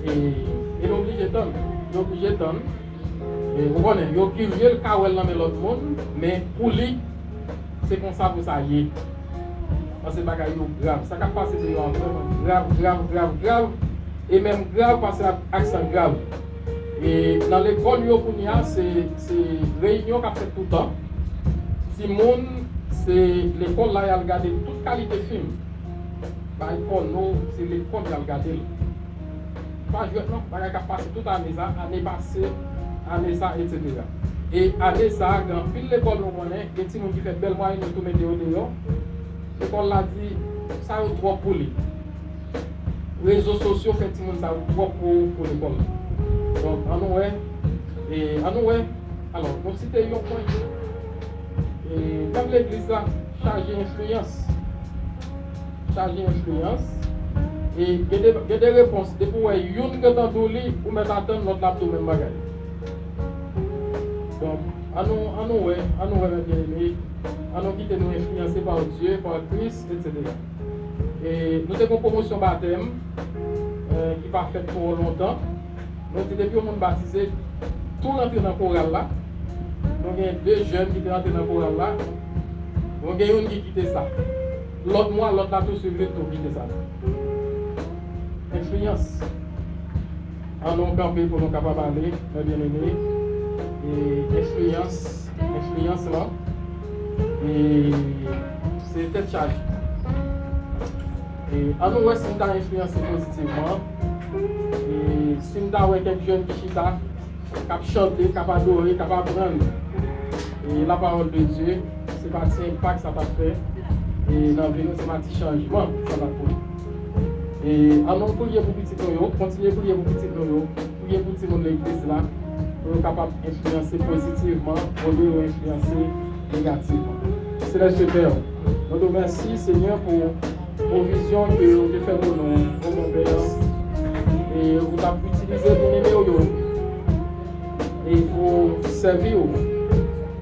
Et l'obligé donne. L'obligé donne. Et vous connaissez, il y a curieux le cas où elle dans l'autre monde, mais pour lui, c'est comme ça pour ça y est. Parce que c'est pas grave. Ça qui passe, c'est grave. Et même grave parce que c'est accent grave. Et dans l'école, c'est réunion qu'a fait tout le temps. Si monde, c'est l'école là, il a regardé toute qualité de film. Par exemple, nous, c'est l'école qui a regardé. Pas jouer, non, il a passé toute l'année passée, année ça, etc. Et année ça, dans pile l'école, nous connaissons, des petits gens qui font belle moyenne, nous tout mettre dehors. L'école l'a dit, ça est trop pour lui. Les réseaux sociaux fait tout le monde ça trop pour l'école. Donc, à nous, alors, nous citons un point. Et comme l'église là, chargée d'influence. Et il y a des réponses. Depuis que vous avez entendu, vous mettez à temps notre laptop même bagage. Donc, à nous, bien aimés, à nous quitter nous influencer par Dieu, par Christ, etc. Et nous avons une promotion baptême qui n'est pas faite pour longtemps. Donc, depuis que nous sommes baptisés, tout rentre dans le choral là. Donc, il y a 2 jeunes qui sont rentrés dans le choral là. Donc, il y a une qui quitte ça. L'autre mois, l'autre là, tout suivi, tout quitte ça. Influence. En nous camper pour nous capables de parler, mes bien-aimés. Et influence là. Et c'est tête chargée. Et en nous, si nous avons influencé positivement, et si nous avons quelques jeunes qui chita, qui chanter, qui adorer, qui apprendre, et la parole de Dieu, c'est pas un impact que ça va faire. Et dans le vie, c'est un petit changement que ça va faire. Et allons prier pour petit noyau, continuez à prier pour petit noyau, prier pour tout le monde de l'église là, pour être capable d'influencer positivement, au lieu d'influencer négativement. C'est le Père. Nous te remercions, Seigneur, pour la vision que vous avez fait pour nous, pour mon Père. Et vous avez utilisé bien-aimé et pour servir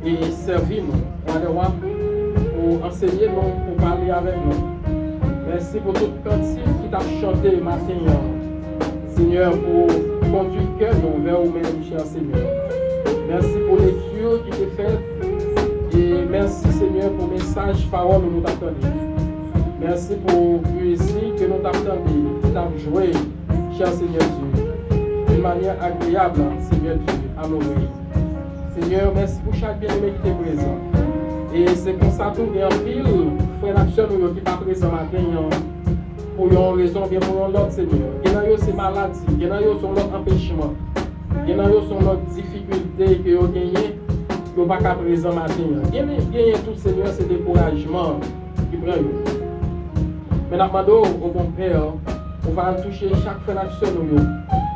et servir nous, pour enseigner nous, pour parler avec nous. Merci pour toute cantique qui t'a chanté matin, Seigneur, pour conduire le cœur vers vous-même, cher Seigneur. Merci pour les lecture qui t'est faite. Et merci, Seigneur, pour le message, parole que nous t'attendons. Merci pour la musique que nous t'attendons, qui t'a joué, cher Seigneur Dieu, d'une manière agréable, Seigneur Dieu, à nos oreilles. Seigneur, merci pour chaque bien-aimé qui est présent. Et c'est pour ça que nous avons en pile, frère Action, qui n'est pas présent matin, pour une raison, bien pour l'autre, Seigneur. Il y en a c'est maladie, il y en a sont l'autre empêchement, il y en a sont l'autre difficulté que vous gagnez, que vous n'êtes pas présent matin. Gagner tout, Seigneur, c'est découragement qui prend. Mais nous demandons au bon Père, on va toucher chaque frère Action,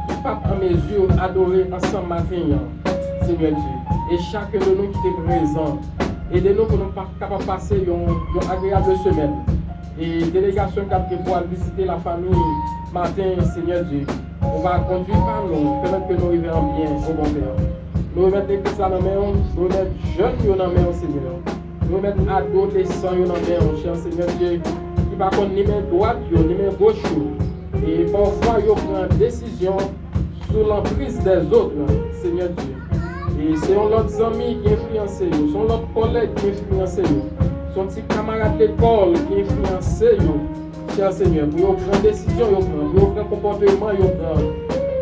qui pas en mesure d'adorer ensemble matin, Seigneur Dieu. Et chacun de nous qui est présent, aidez-nous pour nous capables de passer une agréable semaine. Et délégation qui pour visiter la famille matin, Seigneur Dieu. On va conduire par nous, permettre que nous arrivions bien au bon Père. Nous remettons l'église à la main, nous remettons jeunes dans la main, Seigneur. Nous mettons adolescents dans main, cher Seigneur Dieu, qui va connaître ni main droite, ni main gauche. Et parfois, ils prennent décision sous l'emprise des autres, Seigneur Dieu. Et c'est leurs amis qui influencent, sont leurs collègues qui influencent, sont petits camarades d'école qui influencent, cher Seigneur, pour prendre décision, pour prendre comportement,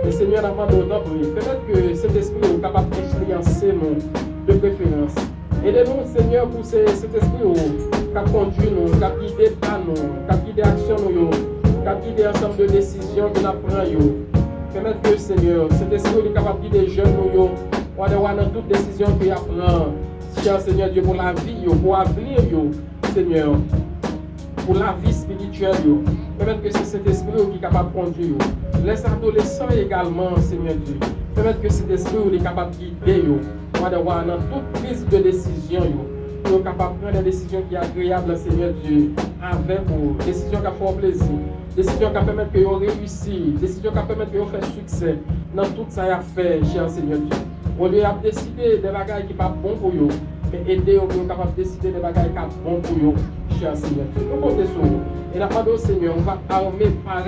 le Seigneur a demandé autant pour lui. Peut-être que cet esprit est capable d'influencer nous de préférence. Aidez-nous, Seigneur, pour cet esprit qui a conduit nous, qui a guidé pas nous, qui a guidé l'action nous, qui a guidé l'ensemble de décisions que nous prenons. Permettre que, Seigneur, cet esprit est capable de guider les jeunes nous, pour avoir dans toute décision qu'il prend. Cher Seigneur Dieu, pour la vie, pour l'avenir, Seigneur, pour la vie spirituelle. Permettre que c'est cet esprit qui est capable de conduire. Les adolescents également, Seigneur Dieu. Permettre que cet esprit est capable de guider. Pour avoir dans toute prise de décision. Pour être capable de prendre des décisions qui sont agréables, Seigneur Dieu, avec vous. Décisions qui font plaisir. Décisions qui permettent que vous réussissez. Décisions qui permettent que vous fassiez succès dans tout ça à faire, cher Seigneur Dieu. Au lieu de décider des bagages qui ne sont pas bons pour vous, mais aider vous capable de décider des bagages qui sont bons pour vous, cher Seigneur Dieu. Nous comptons sur vous. Et la part de Seigneur, on va armer les parents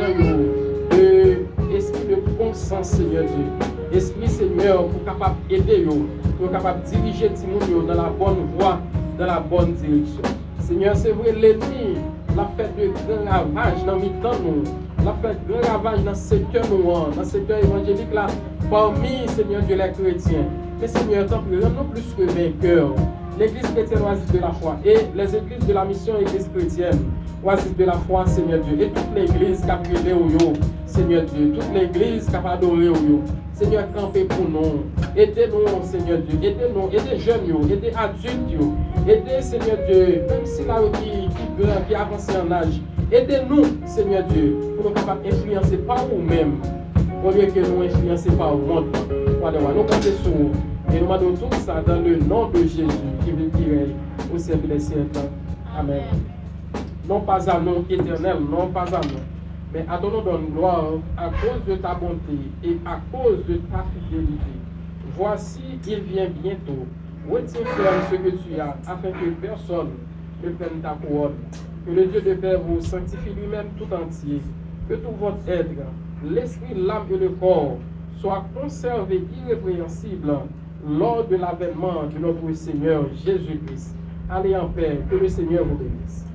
de esprit de bon sens, Seigneur Dieu. Esprit, Seigneur, pour capable d'aider vous, pour capable de diriger Timoun dans la bonne voie, dans la bonne direction. Seigneur, c'est vrai, l'ennemi l'a fait de grands ravages dans mi-temps nous. L'a fait de grands ravages dans le secteur nous, dans le secteur évangélique là, parmi, Seigneur Dieu, les chrétiens. Mais Seigneur, tant que nous plus que vainqueurs. L'église chrétienne oasis de la foi et les églises de la mission église chrétienne oasis de la foi, Seigneur Dieu. Et toute l'église qui a prié au yo, Seigneur Dieu. Toute l'église qui a adoré au yo. Seigneur, campez pour nous. Aidez-nous, Seigneur Dieu. Aidez-nous, aidez jeunes, aidez adultes, aidez, Seigneur Dieu, même si là qui avance en âge. Aidez-nous, Seigneur Dieu, pour nous capables d'influencer par nous-mêmes, au lieu que nous influencer par le monde. Voilà, nous comptons sur vous. Et nous demandons tout ça dans le nom de Jésus qui veut dire au siècle des siècles. Amen. Non pas à nous, éternel, non pas à nous. Mais à ton nom de gloire, à cause de ta bonté et à cause de ta fidélité. Voici, il vient bientôt. Retiens ferme ce que tu as, afin que personne ne prenne ta couronne. Que le Dieu de paix vous sanctifie lui-même tout entier. Que tout votre être, l'esprit, l'âme et le corps soient conservés irrépréhensibles lors de l'avènement de notre Seigneur Jésus-Christ. Allez en paix, que le Seigneur vous bénisse.